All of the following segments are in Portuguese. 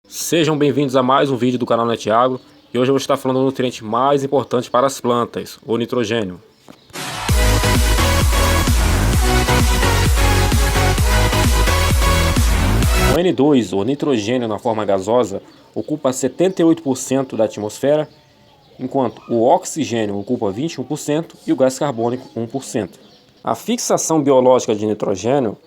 Sejam bem-vindos a mais um vídeo do canal NetAgro e hoje eu vou estar falando do nutriente mais importante para as plantas, o nitrogênio. O N2, o nitrogênio na forma gasosa, ocupa 78% da atmosfera, enquanto o oxigênio ocupa 21% e o gás carbônico 1%. A fixação biológica de nitrogênio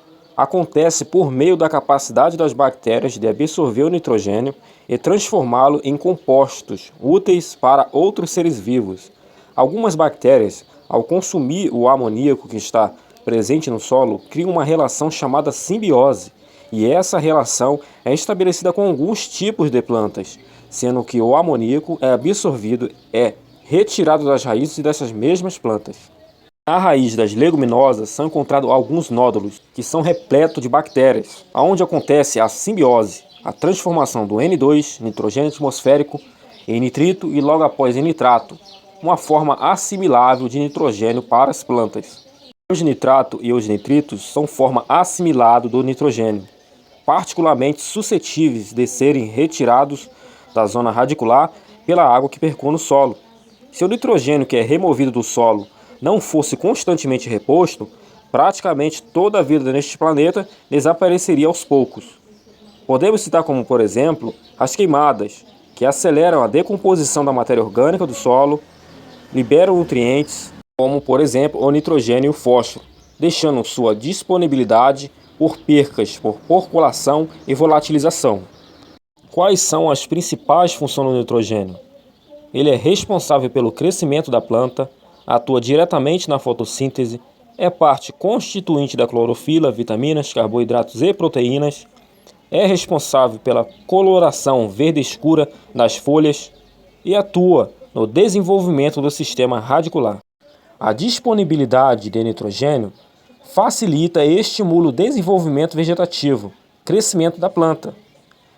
acontece por meio da capacidade das bactérias de absorver o nitrogênio e transformá-lo em compostos úteis para outros seres vivos. Algumas bactérias, ao consumir o amoníaco que está presente no solo, criam uma relação chamada simbiose, e essa relação é estabelecida com alguns tipos de plantas, sendo que o amoníaco é absorvido e retirado das raízes dessas mesmas plantas. Na raiz das leguminosas são encontrados alguns nódulos que são repletos de bactérias, onde acontece a simbiose, a transformação do N2, nitrogênio atmosférico, em nitrito e logo após em nitrato, uma forma assimilável de nitrogênio para as plantas. Os nitrato e os nitritos são forma assimilada do nitrogênio, particularmente suscetíveis de serem retirados da zona radicular pela água que percorre o solo. Se o nitrogênio que é removido do solo não fosse constantemente reposto, praticamente toda a vida neste planeta desapareceria aos poucos. Podemos citar como, por exemplo, as queimadas, que aceleram a decomposição da matéria orgânica do solo, liberam nutrientes, como, por exemplo, o nitrogênio e o fósforo, deixando sua disponibilidade por percas por percolação e volatilização. Quais são as principais funções do nitrogênio? Ele é responsável pelo crescimento da planta, atua diretamente na fotossíntese, é parte constituinte da clorofila, vitaminas, carboidratos e proteínas, é responsável pela coloração verde escura das folhas e atua no desenvolvimento do sistema radicular. A disponibilidade de nitrogênio facilita e estimula o desenvolvimento vegetativo, crescimento da planta.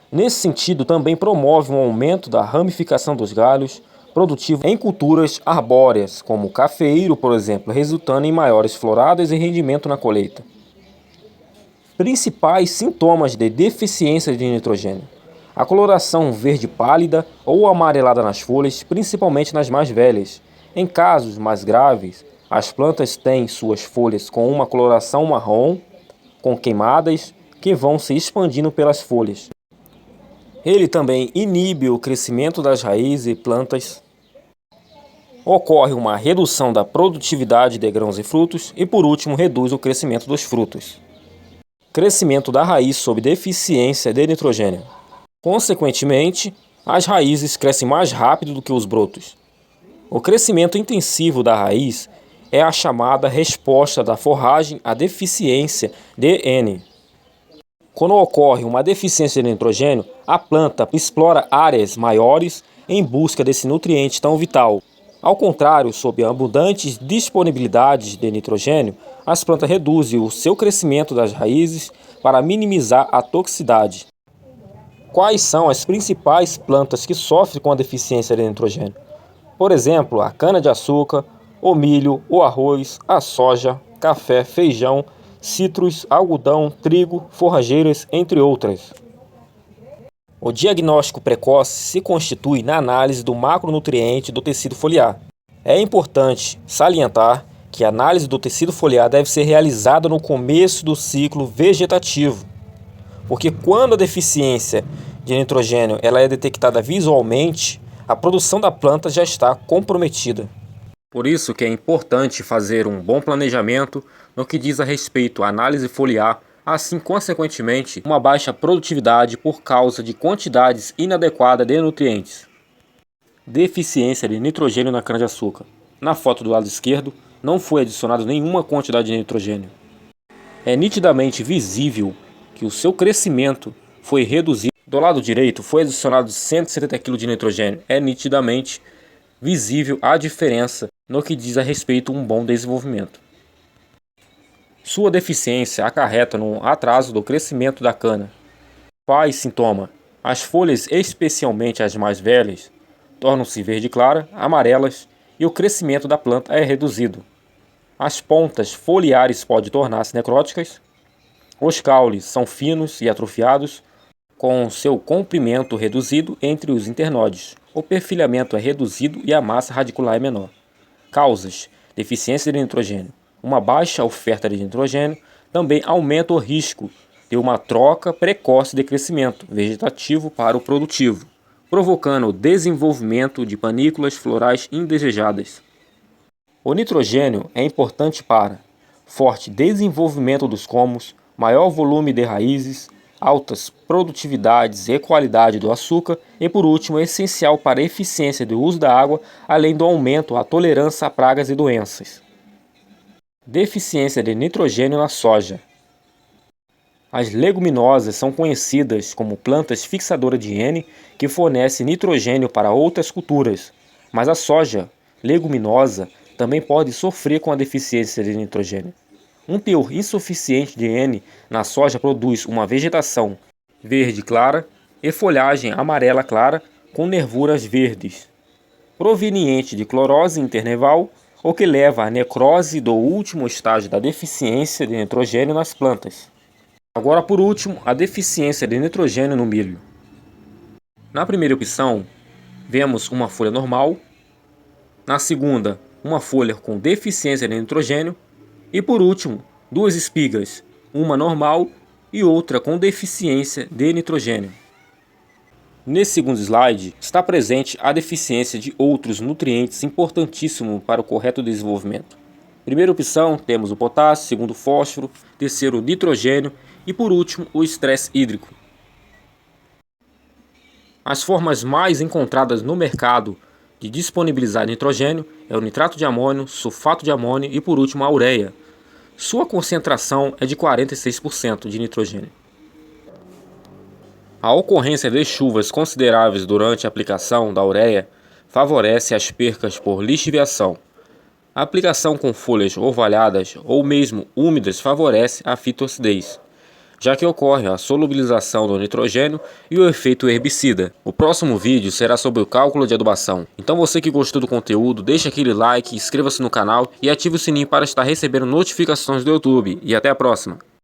Nesse sentido, também promove um aumento da ramificação dos galhos, produtivo em culturas arbóreas, como o cafeeiro, por exemplo, resultando em maiores floradas e rendimento na colheita. Principais sintomas de deficiência de nitrogênio: a coloração verde pálida ou amarelada nas folhas, principalmente nas mais velhas. Em casos mais graves, as plantas têm suas folhas com uma coloração marrom, com queimadas, que vão se expandindo pelas folhas. Ele também inibe o crescimento das raízes e plantas. Ocorre uma redução da produtividade de grãos e frutos e, por último, reduz o crescimento dos frutos. Crescimento da raiz sob deficiência de nitrogênio. Consequentemente, as raízes crescem mais rápido do que os brotos. O crescimento intensivo da raiz é a chamada resposta da forragem à deficiência de N. Quando ocorre uma deficiência de nitrogênio, a planta explora áreas maiores em busca desse nutriente tão vital. Ao contrário, sob abundantes disponibilidades de nitrogênio, as plantas reduzem o seu crescimento das raízes para minimizar a toxicidade. Quais são as principais plantas que sofrem com a deficiência de nitrogênio? Por exemplo, a cana-de-açúcar, o milho, o arroz, a soja, café, feijão, citros, algodão, trigo, forrageiras, entre outras. O diagnóstico precoce se constitui na análise do macronutriente do tecido foliar. É importante salientar que a análise do tecido foliar deve ser realizada no começo do ciclo vegetativo, porque quando a deficiência de nitrogênio ela é detectada visualmente, a produção da planta já está comprometida. Por isso que é importante fazer um bom planejamento no que diz a respeito à análise foliar, assim, consequentemente, uma baixa produtividade por causa de quantidades inadequadas de nutrientes. Deficiência de nitrogênio na cana-de-açúcar. Na foto do lado esquerdo, não foi adicionada nenhuma quantidade de nitrogênio. É nitidamente visível que o seu crescimento foi reduzido. Do lado direito, foi adicionado 170 kg de nitrogênio. É nitidamente visível a diferença no que diz a respeito a um bom desenvolvimento. Sua deficiência acarreta no atraso do crescimento da cana. Quais sintomas? As folhas, especialmente as mais velhas, tornam-se verde clara, amarelas e o crescimento da planta é reduzido. As pontas foliares podem tornar-se necróticas. Os caules são finos e atrofiados, com seu comprimento reduzido entre os internódios. O perfilhamento é reduzido e a massa radicular é menor. Causas: deficiência de nitrogênio. Uma baixa oferta de nitrogênio também aumenta o risco de uma troca precoce de crescimento vegetativo para o produtivo, provocando o desenvolvimento de panículas florais indesejadas. O nitrogênio é importante para forte desenvolvimento dos colmos, maior volume de raízes, altas produtividades e qualidade do açúcar e, por último, é essencial para a eficiência do uso da água, além do aumento à tolerância a pragas e doenças. Deficiência de nitrogênio na soja. As leguminosas são conhecidas como plantas fixadoras de N que fornecem nitrogênio para outras culturas, mas a soja leguminosa também pode sofrer com a deficiência de nitrogênio. Um teor insuficiente de N na soja produz uma vegetação verde clara e folhagem amarela clara com nervuras verdes, proveniente de clorose internerval, o que leva à necrose do último estágio da deficiência de nitrogênio nas plantas. Agora, por último, a deficiência de nitrogênio no milho. Na primeira opção, vemos uma folha normal. Na segunda, uma folha com deficiência de nitrogênio. E por último, duas espigas, uma normal e outra com deficiência de nitrogênio. Nesse segundo slide, está presente a deficiência de outros nutrientes importantíssimos para o correto desenvolvimento. Primeira opção, temos o potássio, segundo o fósforo, terceiro o nitrogênio e por último o estresse hídrico. As formas mais encontradas no mercado de disponibilizar nitrogênio é o nitrato de amônio, sulfato de amônio e por último a ureia. Sua concentração é de 46% de nitrogênio. A ocorrência de chuvas consideráveis durante a aplicação da ureia favorece as percas por lixiviação. A aplicação com folhas orvalhadas ou mesmo úmidas favorece a fitoacidez, já que ocorre a solubilização do nitrogênio e o efeito herbicida. O próximo vídeo será sobre o cálculo de adubação. Então você que gostou do conteúdo, deixa aquele like, inscreva-se no canal e ative o sininho para estar recebendo notificações do YouTube. E até a próxima!